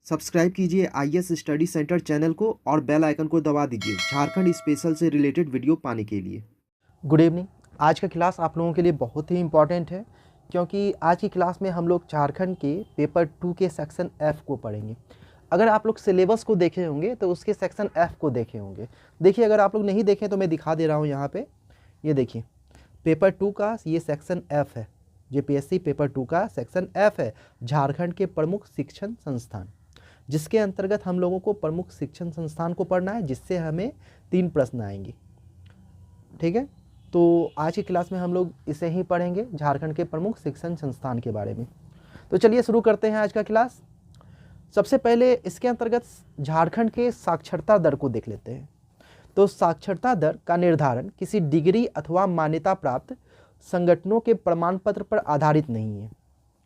Subscribe कीजिए IAS study centre channel को और बेल आइकन को दबा दीजिए झारखंड स्पेशल से रिलेटेड वीडियो पाने के लिए। Good evening. आज का क्लास आप लोगों के लिए बहुत ही इम्पॉर्टेंट है क्योंकि आज की क्लास में हम लोग झारखंड के पेपर 2 के सेक्शन F को पढ़ेंगे। अगर आप लोग सिलेबस को देखे होंगे तो उसके सेक्शन F को देखे होंगे। देखिए, अगर आप लोग नहीं देखें तो मैं दिखा दे रहा हूँ यहाँ पे। ये देखिए, पेपर 2 का ये सेक्शन F है। जेपीएससी पेपर 2 का सेक्शन F है, झारखंड के प्रमुख शिक्षण संस्थान, जिसके अंतर्गत हम लोगों को प्रमुख शिक्षण संस्थान को पढ़ना है, जिससे हमें 3 प्रश्न आएंगे। ठीक है, तो आज की क्लास में हम लोग इसे ही पढ़ेंगे, झारखंड के प्रमुख शिक्षण संस्थान के बारे में। तो चलिए शुरू करते हैं आज का क्लास। सबसे पहले इसके अंतर्गत झारखंड के साक्षरता दर को देख लेते हैं। तो साक्षरता दर का निर्धारण किसी डिग्री अथवा मान्यता प्राप्त संगठनों के प्रमाण पत्र पर आधारित नहीं है,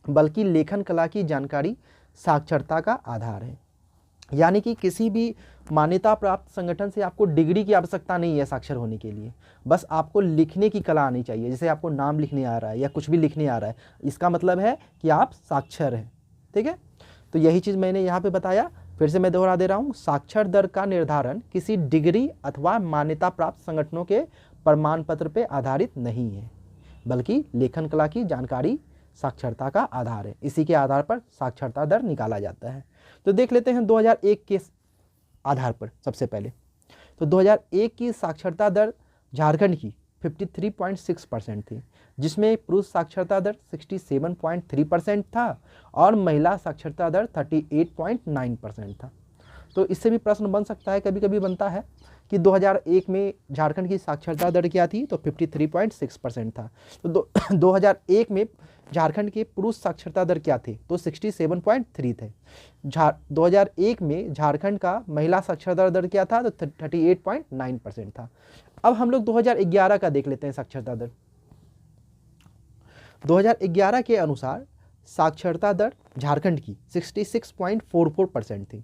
बल्कि लेखन कला की जानकारी साक्षरता का आधार है। यानी कि किसी भी मान्यता प्राप्त संगठन से आपको डिग्री की आवश्यकता नहीं है साक्षर होने के लिए, बस आपको लिखने की कला आनी चाहिए। जैसे आपको नाम लिखने आ रहा है या कुछ भी लिखने आ रहा है, इसका मतलब है कि आप साक्षर हैं। ठीक है, तो यही चीज़ मैंने यहाँ पे बताया। फिर से मैं दोहरा दे रहा हूँ, साक्षर दर का निर्धारण किसी डिग्री अथवा मान्यता प्राप्त संगठनों के प्रमाण पत्र पर आधारित नहीं है, बल्कि लेखन कला की जानकारी साक्षरता का आधार है। इसी के आधार पर साक्षरता दर निकाला जाता है। तो देख लेते हैं 2001 के आधार पर। सबसे पहले तो 2001 की साक्षरता दर झारखंड की 53.6% थी, जिसमें पुरुष साक्षरता दर 67.3% था और महिला साक्षरता दर 38.9% था। तो इससे भी प्रश्न बन सकता है, कभी कभी बनता है कि 2001 में झारखंड की साक्षरता दर क्या थी, तो 53.6% था। तो 2001 में झारखंड के पुरुष साक्षरता दर क्या थे, तो 67.3 थे। 2001 में झारखंड का महिला साक्षरता दर क्या था, तो 38.9% था। अब हम लोग 2011 का देख लेते हैं साक्षरता दर। 2011 के अनुसार साक्षरता दर झारखंड की 66.44% थी,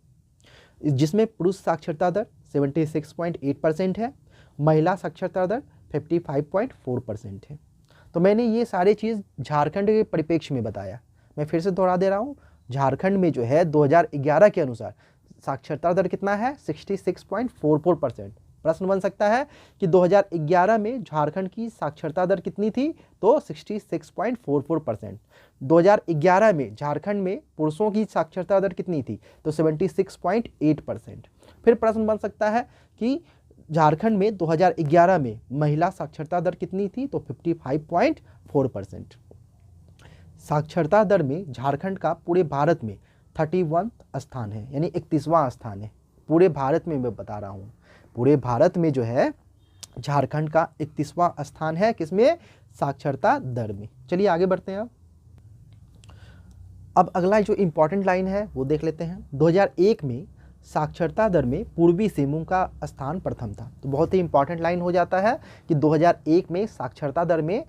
जिसमें पुरुष साक्षरता दर 76.8% है, महिला साक्षरता दर 55.4% है। तो मैंने ये सारी चीज़ झारखंड के परिप्रेक्ष्य में बताया। मैं फिर से दोहरा दे रहा हूँ, झारखंड में जो है 2011 के अनुसार साक्षरता दर कितना है, 66.44%। प्रश्न बन सकता है कि 2011 में झारखंड की साक्षरता दर कितनी थी, तो 66.44%। 2011 में झारखंड में पुरुषों की साक्षरता दर कितनी थी, तो 76.8%। फिर प्रश्न बन सकता है कि झारखंड में 2011 में महिला साक्षरता दर कितनी थी, तो 55.4%। साक्षरता दर में झारखंड का पूरे भारत में 31वां स्थान है, यानी 31वां स्थान है। पूरे भारत में मैं बता रहा हूँ, पूरे भारत में जो है झारखंड का 31वां स्थान है, किसमें, साक्षरता दर में। चलिए आगे बढ़ते हैं। अब अगला जो इम्पोर्टेंट लाइन है वो देख लेते हैं। 2001 में साक्षरता दर में पूर्वी सिंहभूम का स्थान प्रथम था। तो बहुत ही इंपॉर्टेंट लाइन हो जाता है कि 2001 में साक्षरता दर में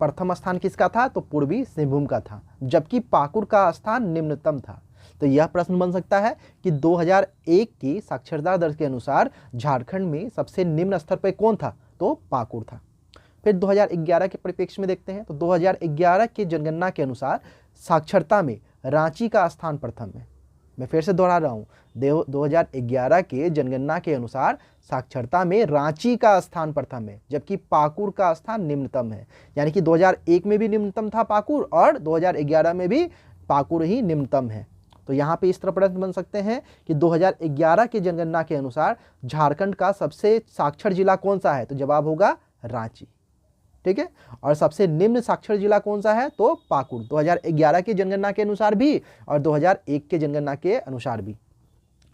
प्रथम स्थान किसका था, तो पूर्वी सिंहभूम का था, जबकि पाकुड़ का स्थान निम्नतम था। तो यह प्रश्न बन सकता है कि 2001 की साक्षरता दर के अनुसार झारखंड में सबसे निम्न स्तर पर कौन था, तो पाकुड़ था। फिर 2011 के परिप्रेक्ष्य में देखते हैं। तो 2011 की जनगणना के अनुसार साक्षरता में रांची का स्थान प्रथम है। मैं फिर से दोहरा रहा हूँ, 2011 के जनगणना के अनुसार साक्षरता में रांची का स्थान प्रथम है, जबकि पाकुड़ का स्थान निम्नतम है। यानी कि 2001 में भी निम्नतम था पाकुड़ और 2011 में भी पाकुड़ ही निम्नतम है। तो यहाँ पे इस तरह प्रश्न बन सकते हैं कि 2011 के जनगणना के अनुसार झारखंड का सबसे साक्षर जिला कौन सा है, तो जवाब होगा रांची। ठीक है, और सबसे निम्न साक्षर जिला कौन सा है, तो पाकुड़, 2011 की जनगणना के अनुसार भी और 2001 के जनगणना के अनुसार भी।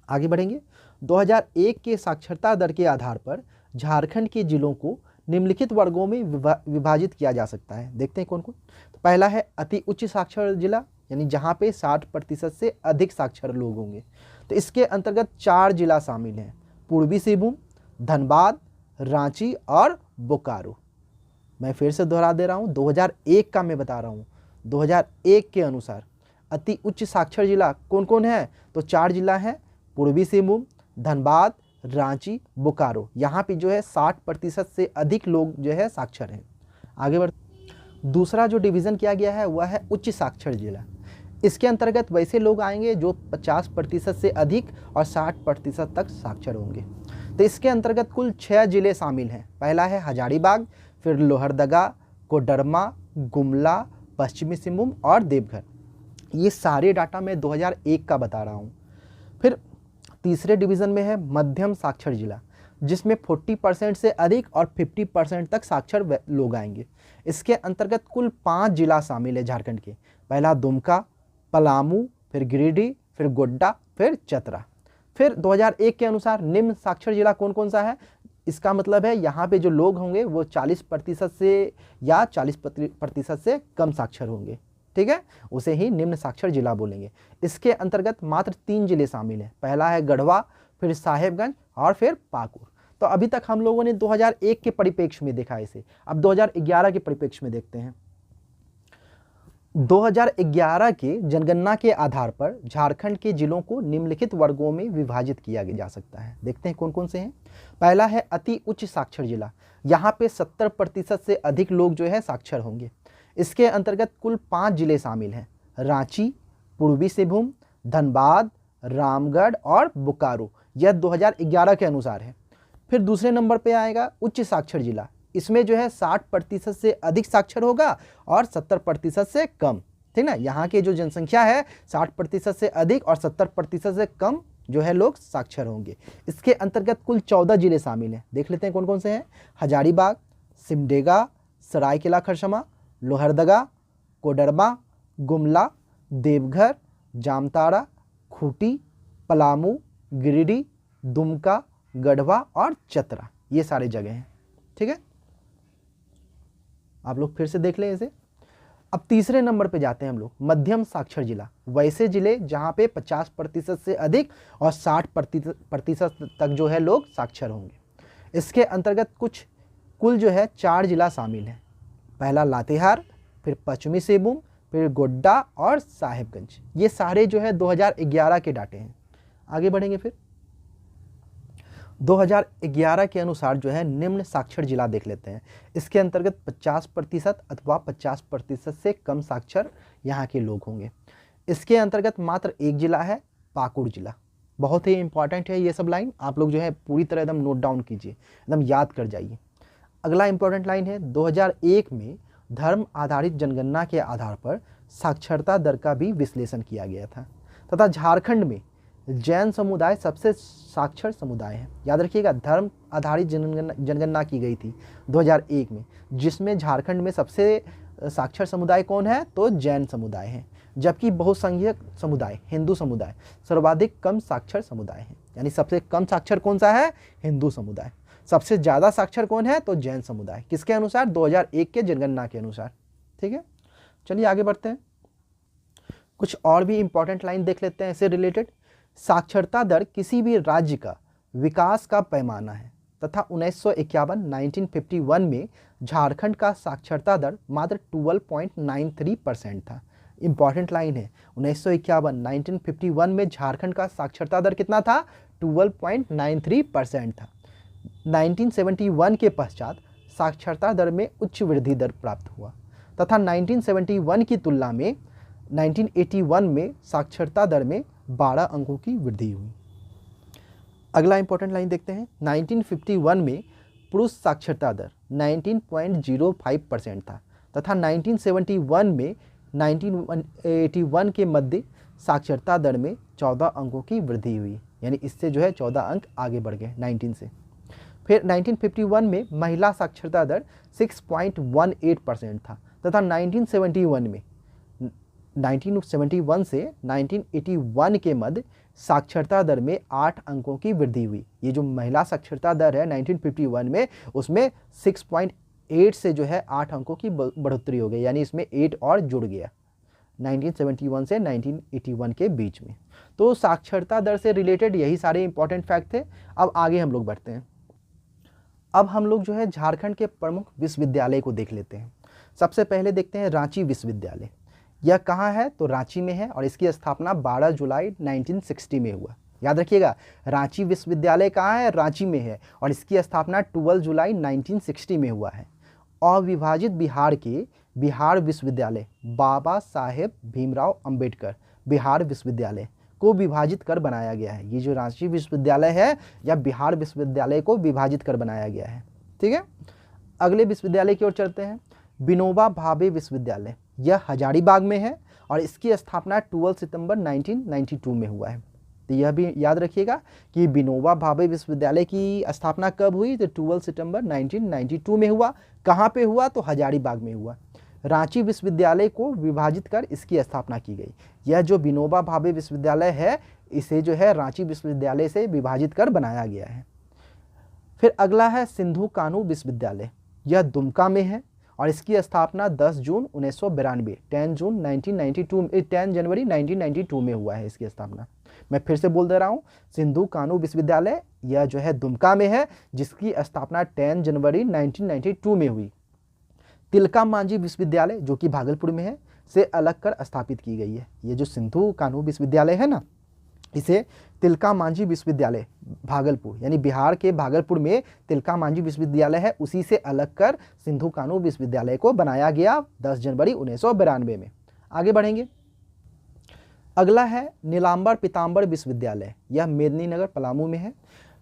आगे बढ़ेंगे। 2001 के साक्षरता दर के आधार पर झारखंड के जिलों को निम्नलिखित वर्गों में विभाजित किया जा सकता है। देखते हैं कौन कौन। तो पहला है अति उच्च साक्षर जिला, यानी जहाँ पे 60% से अधिक साक्षर लोग होंगे। तो इसके अंतर्गत 4 जिला शामिल हैं, पूर्वी सिंहभूम, धनबाद, रांची और बोकारो। मैं फिर से दोहरा दे रहा हूँ, 2001 का मैं बता रहा हूँ। 2001 के अनुसार अति उच्च साक्षर जिला कौन कौन है, तो 4 जिला हैं, पूर्वी सिंहभूम, धनबाद, रांची, बोकारो। यहाँ पे जो है 60% से अधिक लोग जो है साक्षर हैं। आगे बढ़ दूसरा जो डिवीज़न किया गया है वह है उच्च साक्षर जिला। इसके अंतर्गत वैसे लोग आएंगे जो 50% से अधिक और 60% तक साक्षर होंगे। तो इसके अंतर्गत कुल 6 जिले शामिल हैं। पहला है हजारीबाग, फिर लोहरदगा, कोडरमा, गुमला, पश्चिमी सिंहभूम और देवघर। ये सारे डाटा मैं 2001 का बता रहा हूँ। फिर तीसरे डिवीज़न में है मध्यम साक्षर जिला, जिसमें 40% से अधिक और 50% तक साक्षर लोग आएंगे। इसके अंतर्गत कुल 5 जिला शामिल है झारखंड के। पहला दुमका, पलामू, फिर गिरिडीह, फिर गोड्डा, फिर चतरा। फिर 2001 के अनुसार निम्न साक्षर जिला कौन कौन सा है? इसका मतलब है यहाँ पे जो लोग होंगे वो 40% से या 40% से कम साक्षर होंगे, ठीक है, उसे ही निम्न साक्षर जिला बोलेंगे। इसके अंतर्गत मात्र 3 जिले शामिल हैं। पहला है गढ़वा, फिर साहेबगंज और फिर पाकुड़। तो अभी तक हम लोगों ने 2001 के परिप्रेक्ष्य में देखा इसे। अब 2011 के परिप्रेक्ष्य में देखते हैं। 2011 के जनगणना के आधार पर झारखंड के जिलों को निम्नलिखित वर्गों में विभाजित किया जा सकता है। देखते हैं कौन कौन से हैं। पहला है अति उच्च साक्षर जिला। यहाँ पे 70% से अधिक लोग जो है साक्षर होंगे। इसके अंतर्गत कुल 5 जिले शामिल हैं: रांची, पूर्वी सिंहभूम, धनबाद, रामगढ़ और बोकारो। यह 2011 के अनुसार है। फिर दूसरे नंबर पे आएगा उच्च साक्षर जिला। इसमें जो है 60% से अधिक साक्षर होगा और 70% से कम, ठीक ना। यहाँ के जो जनसंख्या है 60% से अधिक और 70% से कम जो है लोग साक्षर होंगे। इसके अंतर्गत कुल 14 जिले शामिल हैं। देख लेते हैं कौन कौन से हैं। हजारीबाग, सिमडेगा, सरायकेला खरसावां, लोहरदगा, कोडरमा, गुमला, देवघर, जामताड़ा, खूंटी, पलामू, गिरिडीह, दुमका, गढ़वा और चतरा। ये सारे जगह हैं, ठीक है। आप लोग फिर से देख लें इसे। अब तीसरे नंबर पे जाते हैं हम लोग, मध्यम साक्षर जिला। वैसे जिले जहाँ पे 50% से अधिक और 60% तक जो है लोग साक्षर होंगे। इसके अंतर्गत कुल जो है 4 जिला शामिल हैं। पहला लातेहार, फिर पश्चिमी सिंहभूम, फिर गोड्डा और साहेबगंज। ये सारे जो है 2011 के डाटे हैं। आगे बढ़ेंगे। फिर 2011 के अनुसार जो है निम्न साक्षर जिला देख लेते हैं। इसके अंतर्गत 50% अथवा 50% से कम साक्षर यहाँ के लोग होंगे। इसके अंतर्गत मात्र एक जिला है, पाकुड़ जिला। बहुत ही इंपॉर्टेंट है ये सब लाइन, आप लोग जो है पूरी तरह एकदम नोट डाउन कीजिए, एकदम याद कर जाइए। अगला इंपॉर्टेंट लाइन है, 2001 में धर्म आधारित जनगणना के आधार पर साक्षरता दर का भी विश्लेषण किया गया था तथा झारखंड में जैन समुदाय सबसे साक्षर समुदाय है। याद रखिएगा, धर्म आधारित जनगणना की गई थी 2001 में, जिसमें झारखंड में सबसे साक्षर समुदाय कौन है? तो जैन समुदाय है। जबकि बहुसंख्यक समुदाय हिंदू समुदाय सर्वाधिक कम साक्षर समुदाय है। यानी सबसे कम साक्षर कौन सा है? हिंदू समुदाय। सबसे ज़्यादा साक्षर कौन है? तो जैन समुदाय। किसके अनुसार? 2001 के जनगणना के अनुसार, ठीक है। चलिए आगे बढ़ते हैं। कुछ और भी इंपॉर्टेंट लाइन देख लेते हैं इससे रिलेटेड। साक्षरता दर किसी भी राज्य का विकास का पैमाना है तथा 1951 में झारखंड का साक्षरता दर मात्र 12.93% था। इंपॉर्टेंट लाइन है, 1951 में झारखंड का साक्षरता दर कितना था? 12.93% था। 1971 के पश्चात साक्षरता दर में उच्च वृद्धि दर प्राप्त हुआ तथा 1971 की तुलना में 1981 में साक्षरता दर में 12 अंकों की वृद्धि हुई। अगला इंपॉर्टेंट लाइन देखते हैं। 1951 में पुरुष साक्षरता दर 19.05% था तथा 1971 में 1981 के मध्य साक्षरता दर में 14 अंकों की वृद्धि हुई। यानी इससे जो है 14 अंक आगे बढ़ गए 19 से। फिर 1951 में महिला साक्षरता दर 6.18% था तथा 1971 से 1981 के मध्य साक्षरता दर में 8 अंकों की वृद्धि हुई। ये जो महिला साक्षरता दर है 1951 में, उसमें 6.8 से जो है 8 अंकों की बढ़ोतरी हो गई। यानी इसमें 8 और जुड़ गया 1971 से 1981 के बीच में। तो साक्षरता दर से रिलेटेड यही सारे इंपॉर्टेंट फैक्ट थे। अब आगे हम लोग बढ़ते हैं। अब हम लोग जो है झारखंड के प्रमुख विश्वविद्यालय को देख लेते हैं। सबसे पहले देखते हैं रांची विश्वविद्यालय। यह कहाँ है? तो रांची में है और इसकी स्थापना 12 जुलाई 1960 में हुआ। याद रखिएगा, रांची विश्वविद्यालय कहाँ है? रांची में है और इसकी स्थापना 12 जुलाई 1960 में हुआ है। अविभाजित बिहार के बिहार विश्वविद्यालय बाबा साहेब भीमराव अंबेडकर बिहार विश्वविद्यालय को विभाजित कर बनाया गया है। ये जो रांची विश्वविद्यालय है यह बिहार विश्वविद्यालय को विभाजित कर बनाया गया है। ठीक है, अगले विश्वविद्यालय की ओर चलते हैं। विनोबा भावे विश्वविद्यालय, यह हजारीबाग में है और इसकी स्थापना 12 सितंबर 1992 में हुआ है। तो यह भी याद रखिएगा कि विनोबा भावे विश्वविद्यालय की स्थापना कब हुई, तो 12 सितंबर 1992 में हुआ। कहाँ पे हुआ, तो हजारीबाग में हुआ। रांची विश्वविद्यालय को विभाजित कर इसकी स्थापना की गई। यह जो विनोबा भावे विश्वविद्यालय है इसे जो है रांची विश्वविद्यालय से विभाजित कर बनाया गया है। फिर अगला है सिंधु कानू विश्वविद्यालय, यह दुमका में है और इसकी स्थापना 10 जून 1992 10 जनवरी 1992 में हुआ है इसकी स्थापना। मैं फिर से बोल दे रहा हूँ, सिंधु कानू विश्वविद्यालय यह जो है दुमका में है जिसकी स्थापना 10 जनवरी 1992 में हुई। तिलका मांझी विश्वविद्यालय जो कि भागलपुर में है से अलग कर स्थापित की गई है। ये जो सिंधु कानू विश्वविद्यालय है ना, इसे तिलका मांझी विश्वविद्यालय भागलपुर यानी बिहार के भागलपुर में तिलका मांझी विश्वविद्यालय है, उसी से अलग कर सिंधु कानू विश्वविद्यालय को बनाया गया 10 जनवरी 1992 में। आगे बढ़ेंगे, अगला है नीलांबर पीताम्बर विश्वविद्यालय, यह मेदिनीनगर पलामू में है।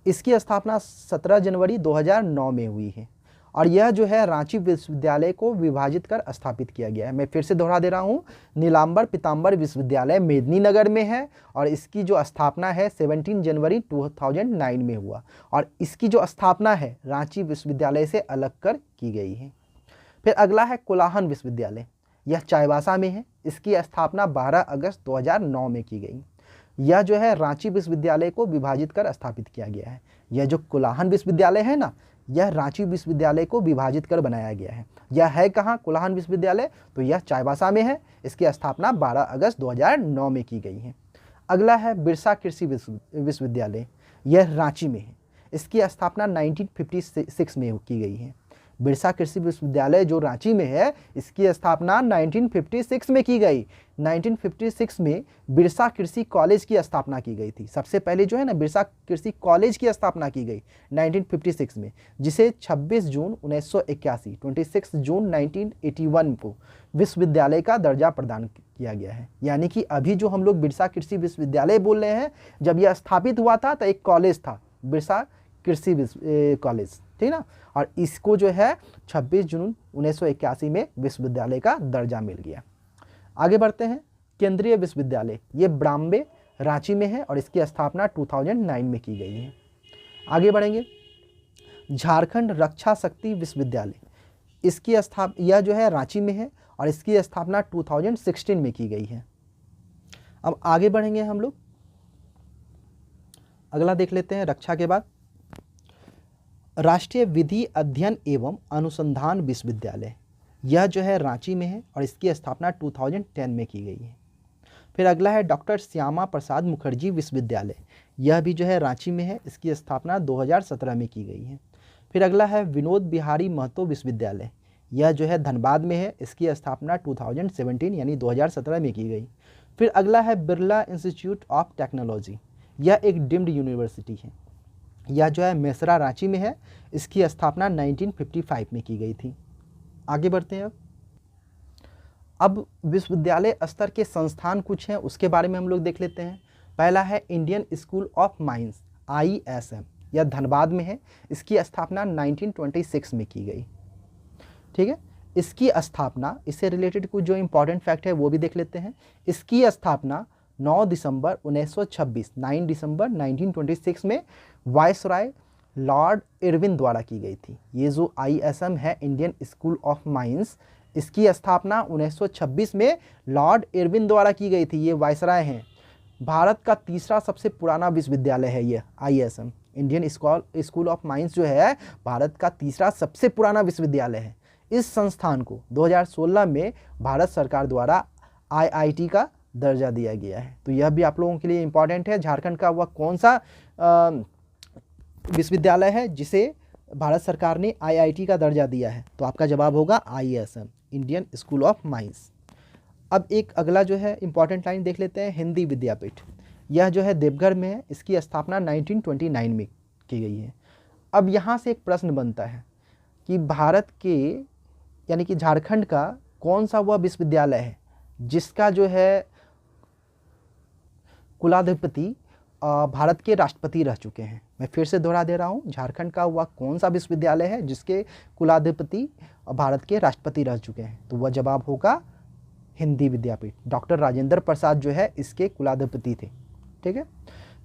इसकी स्थापना 17 जनवरी 2009 में हुई है और यह जो है रांची विश्वविद्यालय को विभाजित कर स्थापित किया गया है। मैं फिर से दोहरा दे रहा हूँ, नीलांबर पीताम्बर विश्वविद्यालय मेदिनीनगर में है और इसकी जो स्थापना है 17 जनवरी 2009 में हुआ और इसकी जो स्थापना है रांची विश्वविद्यालय से अलग कर की गई है। फिर अगला है कोलाहन विश्वविद्यालय, यह चाईबासा में है। इसकी स्थापना 12 अगस्त 2009 में की गई। यह जो है रांची विश्वविद्यालय को विभाजित कर स्थापित किया गया है। यह जो कोलाहन विश्वविद्यालय है ना, यह रांची विश्वविद्यालय को विभाजित कर बनाया गया है। यह है कहाँ कोलाहन विश्वविद्यालय, तो यह चाईबासा में है। इसकी स्थापना 12 अगस्त 2009 में की गई है। अगला है बिरसा कृषि विश्वविद्यालय, यह रांची में है। इसकी स्थापना 1956 में की गई है। बिरसा कृषि विश्वविद्यालय जो रांची में है इसकी स्थापना 1956 में की गई। 1956 में बिरसा कृषि कॉलेज की स्थापना की गई थी। सबसे पहले जो है ना बिरसा कृषि कॉलेज की स्थापना की गई 1956 में, जिसे 26 जून 1981 26 जून 1981 को विश्वविद्यालय का दर्जा प्रदान किया गया है। यानी कि अभी जो हम लोग बिरसा कृषि विश्वविद्यालय बोल रहे हैं, जब यह स्थापित हुआ था तो एक कॉलेज था बिरसा कृषि कॉलेज, ठीक ना, और इसको जो है 26 जून 1981 में विश्वविद्यालय का दर्जा मिल गया। आगे बढ़ते हैं, केंद्रीय विश्वविद्यालय, ये ब्राम्बे रांची में है और इसकी स्थापना 2009 में की गई है। आगे बढ़ेंगे, झारखंड रक्षा शक्ति विश्वविद्यालय, इसकी यह जो है रांची में है और इसकी स्थापना 2016 में की गई है। अब आगे बढ़ेंगे हम लोग, अगला देख लेते हैं रक्षा के बाद, राष्ट्रीय विधि अध्ययन एवं अनुसंधान विश्वविद्यालय, यह जो है रांची में है और इसकी स्थापना 2010 में की गई है। फिर अगला है डॉक्टर श्यामा प्रसाद मुखर्जी विश्वविद्यालय, यह भी जो है रांची में है। इसकी स्थापना 2017 में की गई है। फिर अगला है विनोद बिहारी महतो विश्वविद्यालय, यह जो है धनबाद में है। इसकी स्थापना 2017 यानी 2017 में की गई। फिर अगला है बिरला इंस्टीट्यूट ऑफ टेक्नोलॉजी, यह एक डीम्ड यूनिवर्सिटी है। यह जो है मेसरा रांची में है। इसकी स्थापना 1955 में की गई थी। आगे बढ़ते हैं, अब विश्वविद्यालय स्तर के संस्थान कुछ हैं उसके बारे में हम लोग देख लेते हैं। पहला है Indian school of mines ISM, यह धनबाद में है। इसकी स्थापना 1926 में की गई। ठीक है, इसकी स्थापना, इससे रिलेटेड कुछ जो इंपॉर्टेंट फैक्ट है वो भी देख लेते हैं। इसकी स्थापना 9 दिसंबर 1926 9 दिसंबर 1926 में वायसराय लॉर्ड इरविन द्वारा की गई थी। ये जो ISM है इंडियन स्कूल ऑफ माइंस, इसकी स्थापना 1926 में लॉर्ड इरविन द्वारा की गई थी। ये वायसराय हैं। भारत का तीसरा सबसे पुराना विश्वविद्यालय है ये ISM Indian school of mines जो है भारत का तीसरा सबसे पुराना विश्वविद्यालय है। इस संस्थान को 2016 में भारत सरकार द्वारा IIT का दर्जा दिया गया है। तो यह भी आप लोगों के लिए इम्पॉर्टेंट है। झारखंड का वह कौन सा विश्वविद्यालय है जिसे भारत सरकार ने IIT का दर्जा दिया है, तो आपका जवाब होगा ISM Indian school of mines. अब एक अगला जो है इम्पॉर्टेंट लाइन देख लेते हैं, हिंदी विद्यापीठ, यह जो है देवघर में है। इसकी स्थापना 1929 में की गई है। अब यहाँ से एक प्रश्न बनता है कि भारत के यानी कि झारखंड का कौन सा वह विश्वविद्यालय है जिसका जो है कुलाधिपति भारत के राष्ट्रपति रह चुके हैं? मैं फिर से दोहरा दे रहा हूँ, झारखंड का वह कौन सा विश्वविद्यालय है जिसके कुलाधिपति भारत के राष्ट्रपति रह चुके हैं? तो वह जवाब होगा हिंदी विद्यापीठ। डॉक्टर राजेंद्र प्रसाद जो है इसके कुलाधिपति थे। ठीक है,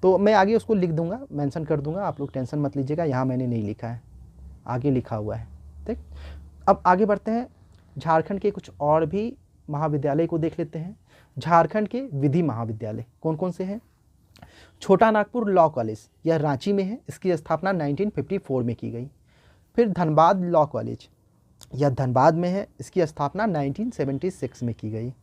तो मैं आगे उसको लिख दूंगा, मेंशन कर दूंगा, आप लोग टेंशन मत लीजिएगा, यहाँ मैंने नहीं लिखा है, आगे लिखा हुआ है। ठीक, अब आगे बढ़ते हैं, झारखंड के कुछ और भी महाविद्यालय को देख लेते हैं। झारखंड के विधि महाविद्यालय कौन कौन से हैं? छोटा नागपुर लॉ कॉलेज, यह रांची में है, इसकी स्थापना 1954 में की गई। फिर धनबाद लॉ कॉलेज, यह धनबाद में है, इसकी स्थापना 1976 में की गई।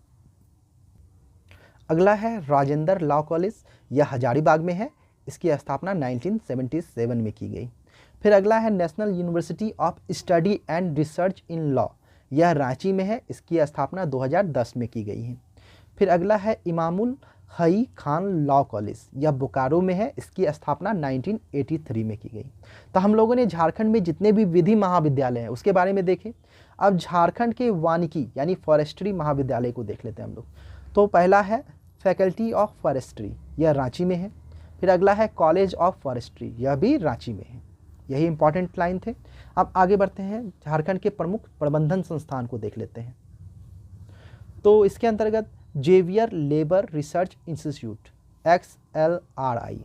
अगला है राजेंद्र लॉ कॉलेज, यह हजारीबाग में है, इसकी स्थापना 1977 में की गई। फिर अगला है national university of study and research in law, यह रांची में है, इसकी स्थापना 2010 में की गई है। फिर अगला है इमामुल हई खान लॉ कॉलेज, यह बोकारो में है, इसकी स्थापना 1983 में की गई। तो हम लोगों ने झारखंड में जितने भी विधि महाविद्यालय हैं उसके बारे में देखें। अब झारखंड के वानिकी यानी फॉरेस्ट्री महाविद्यालय को देख लेते हैं हम लोग। तो पहला है फैकल्टी ऑफ फॉरेस्ट्री, यह रांची में है। फिर अगला है कॉलेज ऑफ फॉरेस्ट्री, यह भी रांची में है। यही इंपॉर्टेंट लाइन थे। अब आगे बढ़ते हैं, झारखंड के प्रमुख प्रबंधन संस्थान को देख लेते हैं। तो इसके अंतर्गत Xavier Labour Research Institute XLRI,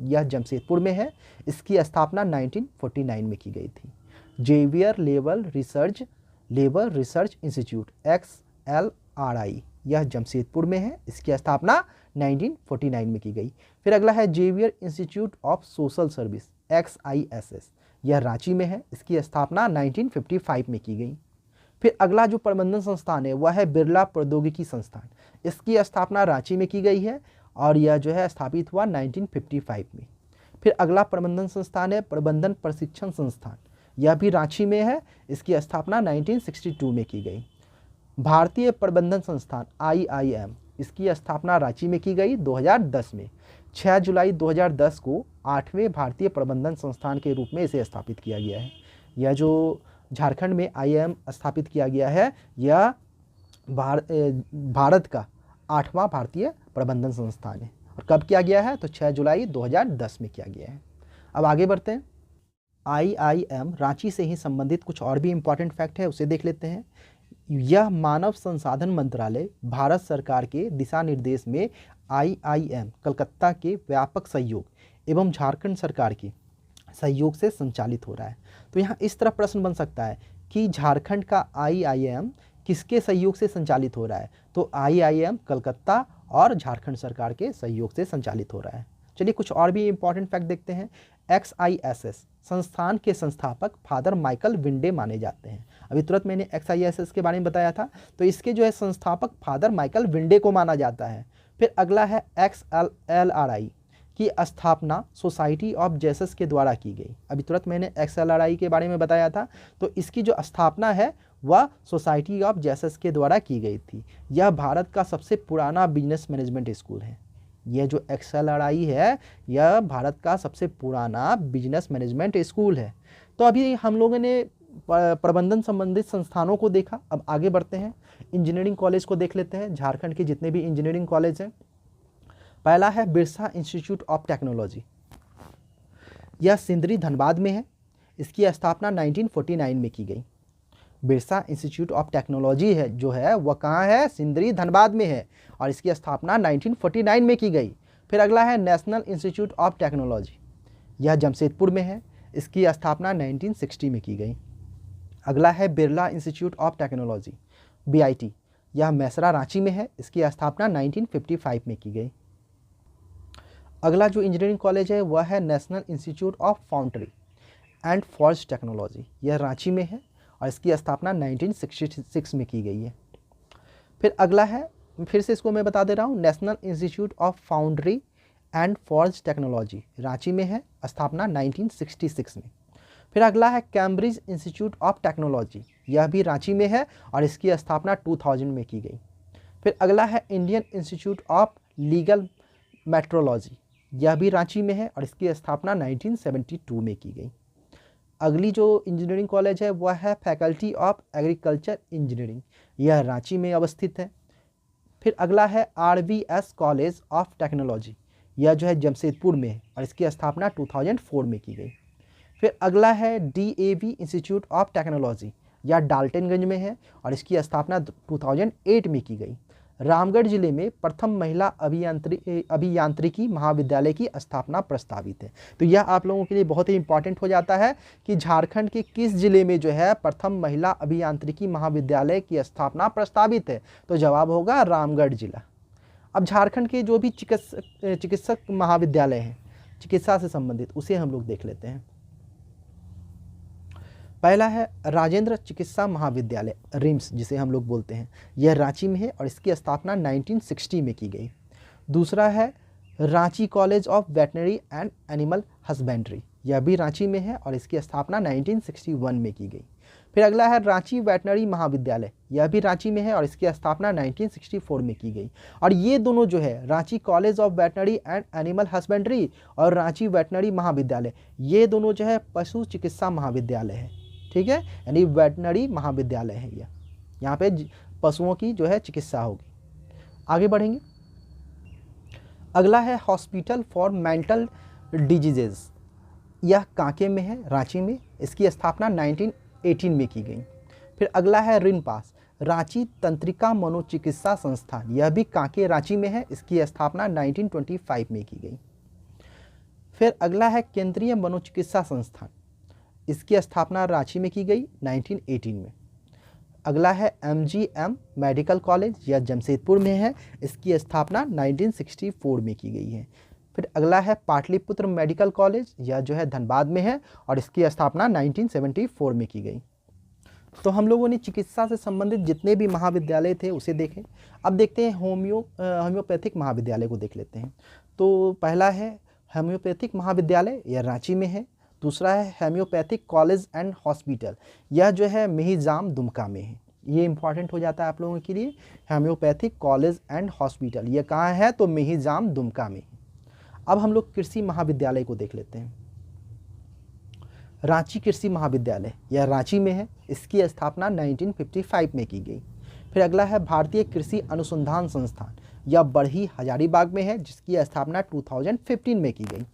यह जमशेदपुर में है, इसकी स्थापना 1949 में की गई थी। Xavier Labour Research Institute XLRI, यह जमशेदपुर में है, इसकी स्थापना 1949 में की गई। फिर अगला है Xavier Institute of Social Service XISS, यह रांची में है, इसकी स्थापना 1955 में की गई। फिर अगला जो प्रबंधन संस्थान है वह है बिरला प्रौद्योगिकी संस्थान, इसकी स्थापना रांची में की गई है और यह जो है स्थापित हुआ 1955 में। फिर अगला प्रबंधन संस्थान है प्रबंधन प्रशिक्षण संस्थान, यह भी रांची में है, इसकी स्थापना 1962 में की गई। भारतीय प्रबंधन संस्थान IIM, इसकी स्थापना रांची में की गई 2010 में। 6 जुलाई 2010 को 8वें भारतीय प्रबंधन संस्थान के रूप में इसे स्थापित किया गया है। यह जो झारखंड में IIM स्थापित किया गया है, यह भारत का 8वां भारतीय प्रबंधन संस्थान है। और कब किया गया है? तो 6 जुलाई 2010 में किया गया है। अब आगे बढ़ते हैं, IIM रांची से ही संबंधित कुछ और भी इम्पॉर्टेंट फैक्ट है, उसे देख लेते हैं। यह मानव संसाधन मंत्रालय भारत सरकार के दिशा निर्देश में IIM कलकत्ता के व्यापक सहयोग एवं झारखंड सरकार के सहयोग से संचालित हो रहा है। तो यहाँ इस तरह प्रश्न बन सकता है कि झारखंड का IIM किसके सहयोग से संचालित हो रहा है? तो IIM कलकत्ता और झारखंड सरकार के सहयोग से संचालित हो रहा है। चलिए कुछ और भी इम्पॉर्टेंट फैक्ट देखते हैं। XISS संस्थान के संस्थापक फादर माइकल विंडे माने जाते हैं। अभी तुरंत मैंने XISS के बारे में बताया था, तो इसके जो है संस्थापक फादर माइकल विंडे को माना जाता है। फिर अगला है XLRI की स्थापना सोसाइटी ऑफ जेसस के द्वारा की गई। अभी तुरंत मैंने XLRI के बारे में बताया था, तो इसकी जो स्थापना है वह सोसाइटी ऑफ जेसस के द्वारा की गई थी। यह भारत का सबसे पुराना बिजनेस मैनेजमेंट स्कूल है। यह जो XLRI है यह भारत का सबसे पुराना बिजनेस मैनेजमेंट स्कूल है। तो अभी हम लोगों ने प्रबंधन संबंधित संस्थानों को देखा। अब आगे बढ़ते हैं, इंजीनियरिंग कॉलेज को देख लेते हैं। झारखंड के जितने भी इंजीनियरिंग कॉलेज हैं, पहला है बिरसा इंस्टीट्यूट ऑफ टेक्नोलॉजी, यह सिंदरी धनबाद में है, इसकी स्थापना 1949 में की गई। बिरसा इंस्टीट्यूट ऑफ टेक्नोलॉजी है जो है वह कहाँ है? सिंदरी धनबाद में है और इसकी स्थापना 1949 में की गई। फिर अगला है नेशनल इंस्टीट्यूट ऑफ टेक्नोलॉजी, यह जमशेदपुर में है, इसकी स्थापना 1960 में की गई। अगला है Birla institute of technology BIT, यह मैसरा रांची में है, इसकी स्थापना 1955 में की गई। अगला जो इंजीनियरिंग कॉलेज है वह है national institute of foundry and forge technology, यह रांची में है और इसकी स्थापना 1966 में की गई है। फिर अगला है, फिर से इसको मैं बता दे रहा हूँ, national institute of foundry and forge technology Ranchi में है, स्थापना 1966 में। फिर अगला है कैम्ब्रिज इंस्टीट्यूट ऑफ टेक्नोलॉजी, यह भी रांची में है और इसकी स्थापना 2000 में की गई। फिर अगला है Indian institute of legal metrology, यह भी रांची में है और इसकी स्थापना 1972 में की गई। अगली जो इंजीनियरिंग कॉलेज है वह है फैकल्टी ऑफ एग्रीकल्चर इंजीनियरिंग, यह रांची में अवस्थित है। फिर अगला है RVS कॉलेज ऑफ टेक्नोलॉजी, यह जो है जमशेदपुर में है और इसकी स्थापना 2004 में की गई। फिर अगला है DAV इंस्टीट्यूट ऑफ टेक्नोलॉजी, यह डाल्टनगंज में है और इसकी स्थापना 2008 में की गई। रामगढ़ जिले में प्रथम महिला अभियांत्रिकी महाविद्यालय की स्थापना प्रस्तावित है। तो यह आप लोगों के लिए बहुत ही इंपॉर्टेंट हो जाता है कि झारखंड के किस जिले में जो है प्रथम महिला अभियांत्रिकी महाविद्यालय की स्थापना प्रस्तावित है, तो जवाब होगा रामगढ़ जिला। अब झारखंड के जो भी चिकित्सक महाविद्यालय हैं चिकित्सा से संबंधित, उसे हम लोग देख लेते हैं। पहला है राजेंद्र चिकित्सा महाविद्यालय रिम्स, जिसे हम लोग बोलते हैं, यह रांची में है और इसकी स्थापना 1960 में की गई। दूसरा है Ranchi college of veterinary and animal husbandry, यह भी रांची में है और इसकी स्थापना 1961 में की गई। फिर अगला है रांची वेटनरी महाविद्यालय, यह भी रांची में है और इसकी स्थापना 1964 में की गई। और ये दोनों जो है Ranchi college of veterinary and animal husbandry और रांची वेटनरी महाविद्यालय, ये दोनों जो है पशु चिकित्सा महाविद्यालय है, ठीक है, यानी वेटनरी महाविद्यालय है यह, यहाँ पे पशुओं की जो है चिकित्सा होगी। आगे बढ़ेंगे। अगला है हॉस्पिटल फॉर मेंटल डिजीजेज, यह कांके में है रांची में, इसकी स्थापना 1918 में की गई। फिर अगला है रिनपास रांची तंत्रिका मनोचिकित्सा संस्थान, यह भी कांके रांची में है, इसकी स्थापना 1925 में की गई। फिर अगला है केंद्रीय मनोचिकित्सा संस्थान, इसकी स्थापना रांची में की गई 1918 में। अगला है MGM मेडिकल कॉलेज, यह जमशेदपुर में है, इसकी स्थापना 1964 में की गई है। फिर अगला है पाटलिपुत्र मेडिकल कॉलेज, यह जो है धनबाद में है और इसकी स्थापना 1974 में की गई। तो हम लोगों ने चिकित्सा से संबंधित जितने भी महाविद्यालय थे उसे देखें। अब देखते हैं होम्योपैथिक महाविद्यालय को देख लेते हैं। तो पहला है होम्योपैथिक महाविद्यालय, यह रांची में है। दूसरा है होम्योपैथिक कॉलेज एंड हॉस्पिटल, यह जो है मेहिजाम दुमका में है, ये इंपॉर्टेंट हो जाता है आप लोगों के लिए। होम्योपैथिक कॉलेज एंड हॉस्पिटल ये कहाँ है, तो मेहिजाम दुमका में। अब हम लोग कृषि महाविद्यालय को देख लेते हैं। रांची कृषि महाविद्यालय, यह रांची में है, इसकी स्थापना 1955 में की गई। फिर अगला है भारतीय कृषि अनुसंधान संस्थान, यह बढ़ी हजारीबाग में है, जिसकी स्थापना 2015 में की गई।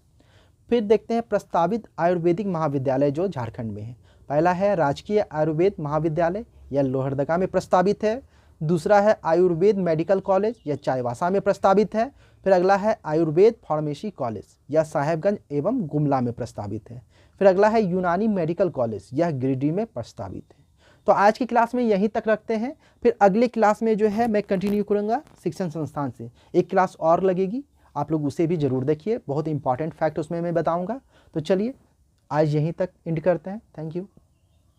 फिर देखते हैं प्रस्तावित आयुर्वेदिक महाविद्यालय जो झारखंड में है। पहला है राजकीय आयुर्वेद महाविद्यालय, यह लोहरदगा में प्रस्तावित है। दूसरा है आयुर्वेद मेडिकल कॉलेज, यह चाईबासा में प्रस्तावित है। फिर अगला है आयुर्वेद फार्मेसी कॉलेज, यह साहेबगंज एवं गुमला में प्रस्तावित है। फिर अगला है यूनानी मेडिकल कॉलेज, यह गिरिडीह में प्रस्तावित है। तो आज की क्लास में यहीं तक रखते हैं। फिर अगले क्लास में जो है मैं कंटिन्यू करूँगा शिक्षण संस्थान से, एक क्लास और लगेगी, आप लोग उसे भी ज़रूर देखिए, बहुत इंपॉर्टेंट फैक्ट उसमें मैं बताऊंगा। तो चलिए आज यहीं तक एंड करते हैं। Thank you.